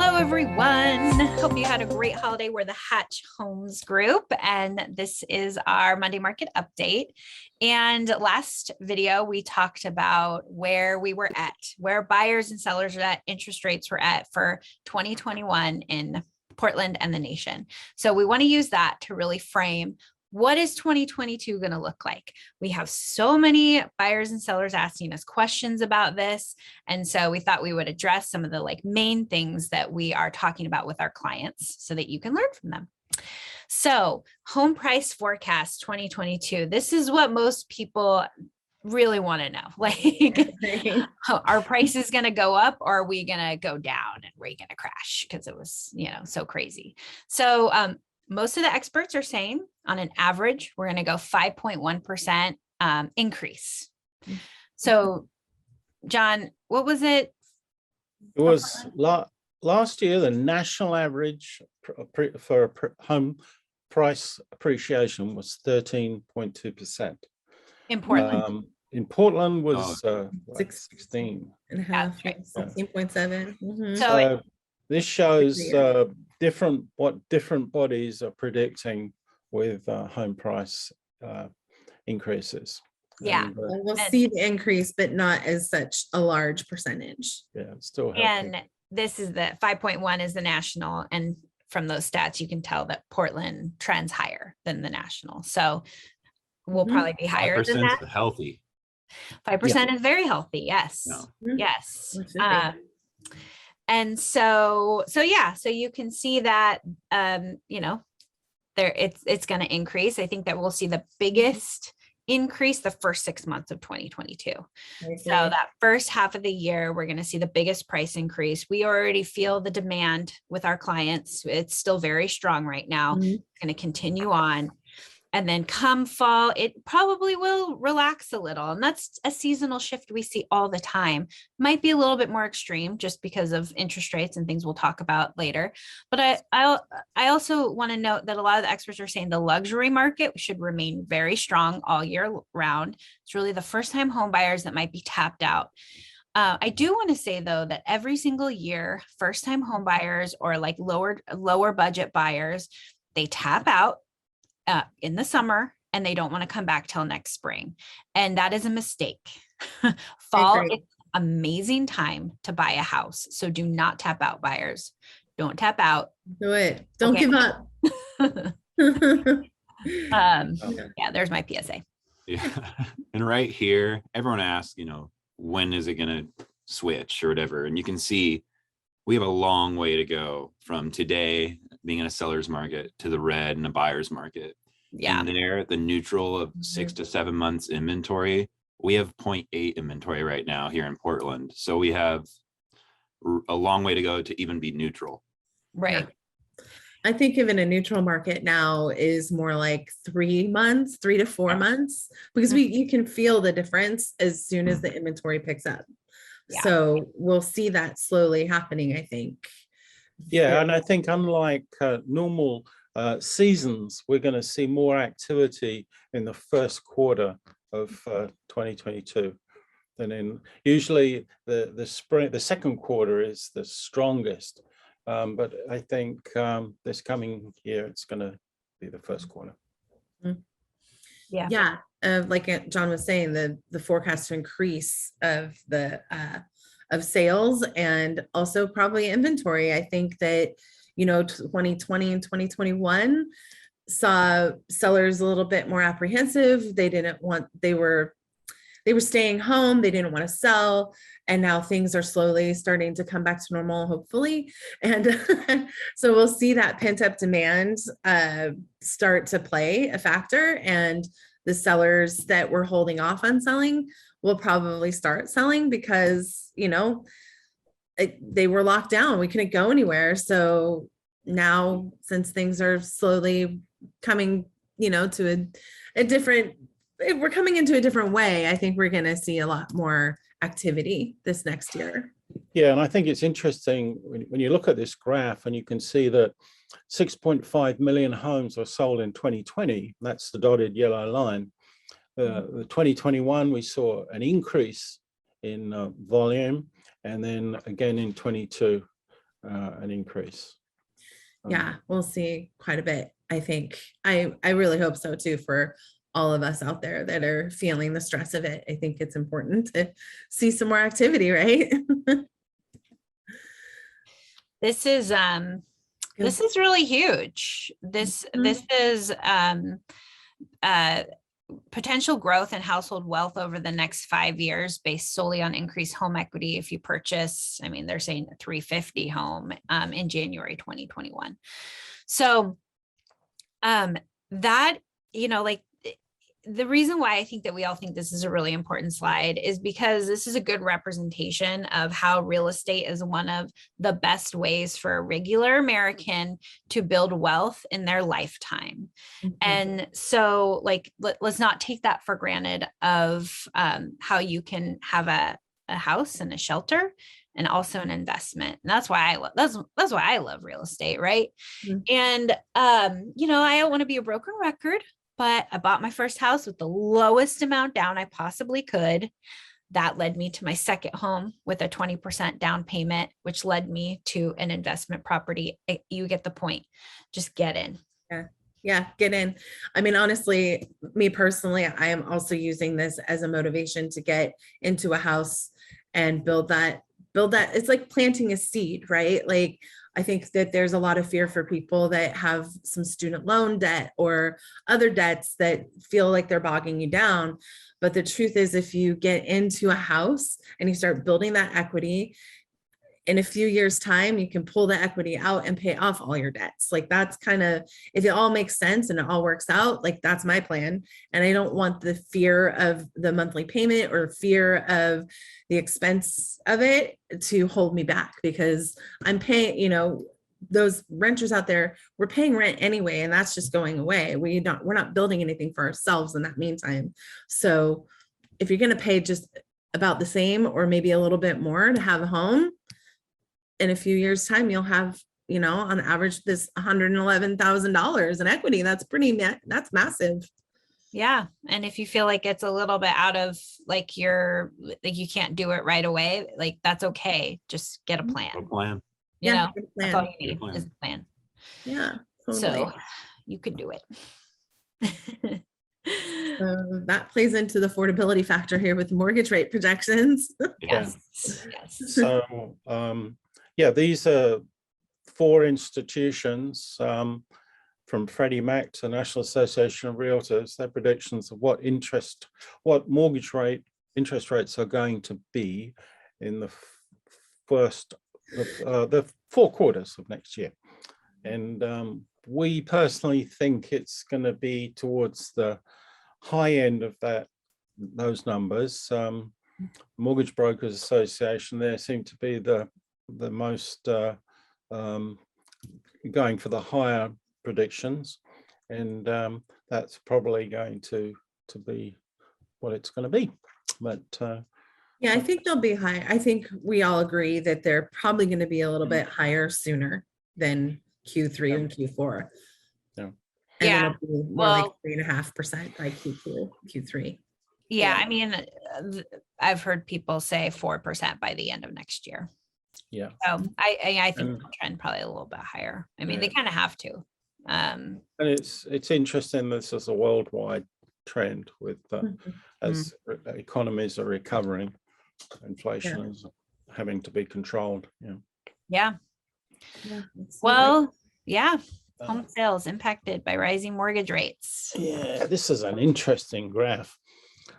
Hello, everyone. Hope you had a great holiday. We're the Hatch Homes Group, and this is our Monday market update. And last video, we talked about where we were at, where buyers and sellers were at, interest rates were at for 2021 in Portland and the nation. So we want to use that to really frame what is 2022 going to look like? We have so many buyers and sellers asking us questions about this. And so we thought we would address some of the main things that we are talking about with our clients so that you can learn from them. So home price forecast 2022. This is what most people really want to know. Are prices going to go up or are we going to go down and we're going to crash? Because it was, so crazy. So, most of the experts are saying on an average, we're going to go 5.1% increase. So John, what was it? It was last year, the national average for home price appreciation was 13.2%. In Portland? In Portland was 16 and a half, 16.7. Mm-hmm. So this shows what different bodies are predicting with home price increases. Yeah. And we'll see the increase, but not as such a large percentage. Yeah, it's still healthy. And this is the 5.1 is the national. And from those stats, you can tell that Portland trends higher than the national. So we'll probably be higher than that. Healthy. 5% is very healthy. Yes. No. Yes. And so you can see that, it's going to increase. I think that we'll see the biggest increase the first 6 months of 2022. So that first half of the year, we're going to see the biggest price increase. We already feel the demand with our clients. It's still very strong right now. It's going to continue on. And then come fall, it probably will relax a little. And that's a seasonal shift we see all the time. Might be a little bit more extreme just because of interest rates and things we'll talk about later. But I also want to note that a lot of the experts are saying the luxury market should remain very strong all year round. It's really the first time home buyers that might be tapped out. I do want to say, though, that every single year, first time home buyers or lower budget buyers, they tap out in the summer and they don't want to come back till next spring. And that is a mistake. Fall is amazing time to buy a house. So do not tap out, buyers. Don't tap out. Do it. Don't give up. Yeah, there's my PSA. Yeah. And right here, everyone asks, when is it going to switch or whatever? And you can see we have a long way to go from today being in a seller's market to the red and a buyer's market. Yeah. And there, the neutral of 6 to 7 months inventory, we have 0.8 inventory right now here in Portland. So we have a long way to go to even be neutral. Right. Yeah. I think even a neutral market now is more like 3 months, 3 to 4 months, because you can feel the difference as soon as the inventory picks up. Yeah. So we'll see that slowly happening, I think. Yeah, and I think unlike normal seasons, we're going to see more activity in the first quarter of 2022 than in usually the spring. The second quarter is the strongest, but I think this coming year it's going to be the first quarter. Yeah. Like John was saying, the forecast increase of the of sales and also probably inventory. I think that 2020 and 2021 saw sellers a little bit more apprehensive. They were staying home. They didn't want to sell. And now things are slowly starting to come back to normal, hopefully. And so we'll see that pent up demand start to play a factor. And the sellers that were holding off on selling will probably start selling because, they were locked down. We couldn't go anywhere. So now, since things are slowly coming, to a different, we're coming into a different way, I think we're going to see a lot more activity this next year. Yeah, and I think it's interesting when you look at this graph and you can see that 6.5 million homes were sold in 2020. That's the dotted yellow line. The 2021, we saw an increase in volume, and then again in 22. an increase. Yeah, we'll see quite a bit. I think I really hope so too, for all of us out there that are feeling the stress of it. I think it's important to see some more activity, right? This is really huge. This is potential growth in household wealth over the next 5 years based solely on increased home equity. If you purchase, I mean, they're saying a 350 home in January 2021. So that, like, the reason why I think that we all think this is a really important slide is because this is a good representation of how real estate is one of the best ways for a regular American to build wealth in their lifetime. And so, like, let's not take that for granted of how you can have a house and a shelter and also an investment. And that's why that's why I love real estate, right? And I don't want to be a broken record, but I bought my first house with the lowest amount down I possibly could. That led me to my second home with a 20% down payment, which led me to an investment property. You get the point. Just get in. Yeah, get in. I mean, honestly, me personally, I am also using this as a motivation to get into a house and build that. It's like planting a seed, right? Like, I think that there's a lot of fear for people that have some student loan debt or other debts that feel like they're bogging you down. But the truth is, if you get into a house and you start building that equity, in a few years' time, you can pull the equity out and pay off all your debts. Like, that's kind of, if it all makes sense and it all works out, like, that's my plan. And I don't want the fear of the monthly payment or fear of the expense of it to hold me back, because I'm paying, those renters out there, we're paying rent anyway, and that's just going away. We're not building anything for ourselves in that meantime. So if you're going to pay just about the same or maybe a little bit more to have a home, in a few years' time, you'll have, on average, this $111,000 in equity. That's massive. Yeah. And if you feel like it's a little bit out of like you can't do it right away, like, that's okay. Just get a plan. A plan. That's all you need is a plan. Yeah. Totally. So you could do it. That plays into the affordability factor here with mortgage rate projections. Yes. So, these are 4 institutions from Freddie Mac to National Association of Realtors. Their predictions of what interest rates are going to be in the the 4 quarters of next year. And we personally think it's going to be towards the high end of those numbers. Mortgage Brokers Association, there seem to be the most going for the higher predictions, and that's probably going to be what it's going to be. But yeah, I think they'll be high. I think we all agree that they're probably going to be a little bit higher sooner than Q3 and Q4. And it'll be more like 3.5% by Q3. Yeah, I mean, I've heard people say 4% by the end of next year. Yeah. So I think they'll trend probably a little bit higher. I mean, they kind of have to. And it's interesting, this is a worldwide trend with as economies are recovering, inflation is having to be controlled. Well, home sales impacted by rising mortgage rates. Yeah, this is an interesting graph.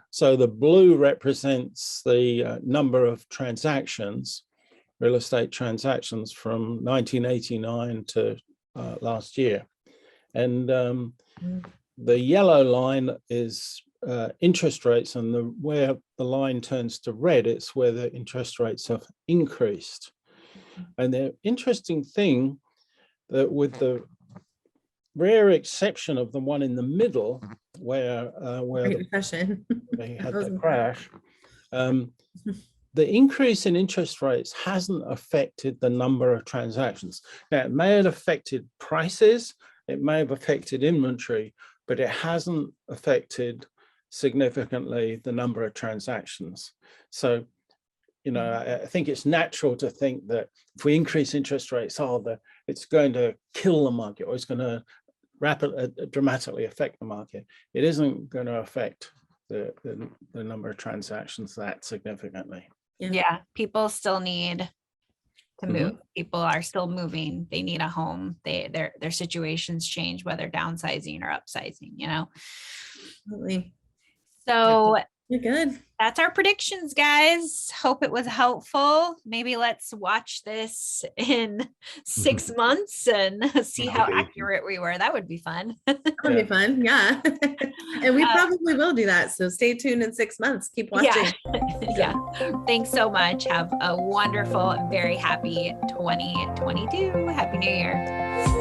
So the blue represents the number of transactions, real estate transactions from 1989 to last year. And the yellow line is interest rates, and where the line turns to red, it's where the interest rates have increased. And the interesting thing that, with the rare exception of the one in the middle, where they had the crash, the increase in interest rates hasn't affected the number of transactions. Now, it may have affected prices, it may have affected inventory, but it hasn't affected significantly the number of transactions. So You know, I think it's natural to think that if we increase interest rates, it's going to kill the market, or it's going to dramatically affect the market. It isn't going to affect the number of transactions that significantly. Yeah, people still need to Mhm. move. People are still moving. They need a home. Their situations change, whether downsizing or upsizing, you know. Absolutely. So You're good. that's our predictions, guys. Hope it was helpful. Maybe let's watch this in 6 months and see how Okay. accurate we were. That would be fun. That would be fun. Yeah. And we Uh, probably will do that. So stay tuned in 6 months. Keep watching. Yeah. Thanks so much. Have a wonderful, very happy 2022. Happy New Year.